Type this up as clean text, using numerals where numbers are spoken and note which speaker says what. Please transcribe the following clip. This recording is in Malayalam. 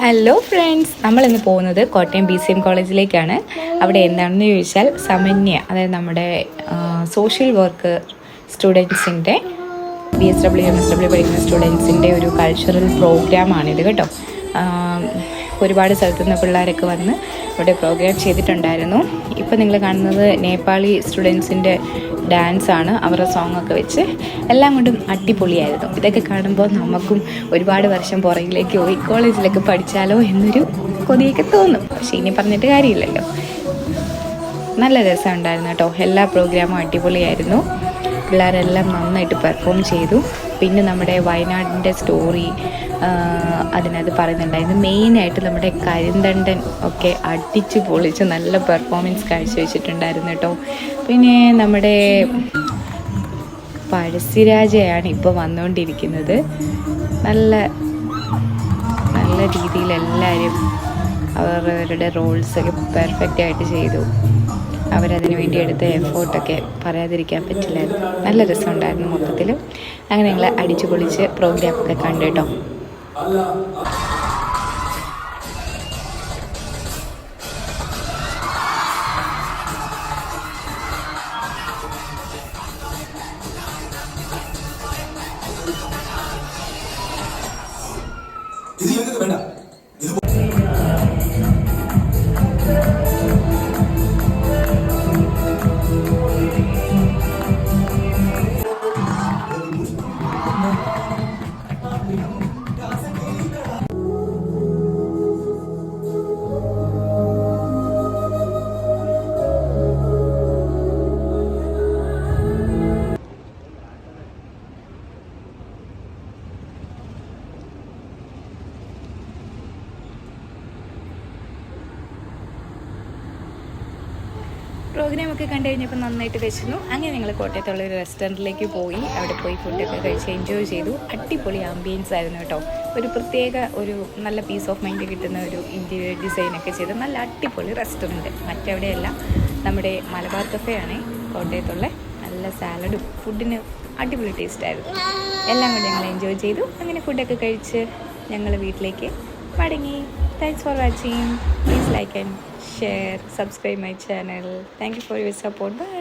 Speaker 1: ഹലോ ഫ്രണ്ട്സ്, നമ്മളിന്ന് പോകുന്നത് കോട്ടയം BCM കോളേജിലേക്കാണ്. അവിടെ എന്താണെന്ന് ചോദിച്ചാൽ സമന്യ, അതായത് നമ്മുടെ സോഷ്യൽ വർക്ക് സ്റ്റുഡൻസിൻ്റെ BSW MSW പഠിക്കുന്ന സ്റ്റുഡൻസിൻ്റെ ഒരു കൾച്ചറൽ പ്രോഗ്രാമാണിത് കേട്ടോ. ഒരുപാട് സ്ഥലത്തു നിന്ന് പിള്ളേരൊക്കെ വന്ന് ഇവിടെ പ്രോഗ്രാം ചെയ്തിട്ടുണ്ടായിരുന്നു. ഇപ്പം നിങ്ങൾ കാണുന്നത് നേപ്പാളി സ്റ്റുഡൻസിൻ്റെ ഡാൻസാണ്. അവരുടെ സോങ്ങൊക്കെ വെച്ച് എല്ലാം കൊണ്ടും അടിപൊളിയായിരുന്നു. ഇതൊക്കെ കാണുമ്പോൾ നമുക്കും ഒരുപാട് വർഷം പുറകിലേക്ക് പോയി കോളേജിലൊക്കെ പഠിച്ചാലോ എന്നൊരു കൊതിയൊക്കെ തോന്നും. പക്ഷേ ഇനി പറഞ്ഞിട്ട് കാര്യമില്ലല്ലോ. നല്ല രസമുണ്ടായിരുന്നു കേട്ടോ. എല്ലാ പ്രോഗ്രാമും അടിപൊളിയായിരുന്നു. പിള്ളേരെല്ലാം നന്നായിട്ട് പെർഫോം ചെയ്തു. പിന്നെ നമ്മുടെ വയനാടിൻ്റെ സ്റ്റോറി അതിനകത്ത് പറയുന്നുണ്ടായിരുന്നു. മെയിനായിട്ട് നമ്മുടെ കരിന്തണ്ടൻ ഒക്കെ അടിച്ചു പൊളിച്ച് നല്ല പെർഫോമൻസ് കാഴ്ചവെച്ചിട്ടുണ്ടായിരുന്നു കേട്ടോ. പിന്നെ നമ്മുടെ പഴശ്ശിരാജയാണ് ഇപ്പോൾ വന്നുകൊണ്ടിരിക്കുന്നത്. നല്ല നല്ല രീതിയിൽ എല്ലാവരും അവരവരുടെ റോൾസൊക്കെ പെർഫെക്റ്റ് ആയിട്ട് ചെയ്തു. അവരതിനു വേണ്ടി എടുത്ത എഫേർട്ടൊക്കെ പറയാതിരിക്കാൻ പറ്റില്ലായിരുന്നു. നല്ല രസമുണ്ടായിരുന്നു മൊത്തത്തിൽ. അങ്ങനെ ഞങ്ങൾ അടിച്ചു പൊളിച്ച് പ്രോഗ്രാമൊക്കെ കണ്ടു കേട്ടോ. പ്രോഗ്രാമൊക്കെ കണ്ടു കഴിഞ്ഞപ്പോൾ നന്നായിട്ട് വിശന്നു. അങ്ങനെ ഞങ്ങൾ കോട്ടയത്തുള്ള ഒരു റെസ്റ്റോറൻറ്റിലേക്ക് പോയി. അവിടെ പോയി ഫുഡൊക്കെ കഴിച്ച് എൻജോയ് ചെയ്തു. അടിപൊളി ആംബിയൻസ് ആയിരുന്നു കേട്ടോ. ഒരു പ്രത്യേക ഒരു നല്ല പീസ് ഓഫ് മൈൻഡ് കിട്ടുന്ന ഒരു ഇൻറ്റീരിയർ ഡിസൈനൊക്കെ ചെയ്ത് നല്ല അടിപൊളി റെസ്റ്റോറൻറ്റ്. മറ്റെവിടെയല്ല, നമ്മുടെ മലബാർ കഫേ ആണ് കോട്ടയത്തുള്ള. നല്ല സാലഡും ഫുഡിന് അടിപൊളി ടേസ്റ്റായിരുന്നു. എല്ലാം കൊണ്ട് ഞങ്ങൾ എൻജോയ് ചെയ്തു. അങ്ങനെ ഫുഡൊക്കെ കഴിച്ച് ഞങ്ങൾ വീട്ടിലേക്ക് മടങ്ങി. Thanks for watching. Please like and share, subscribe my channel. Thank you for your support. Bye.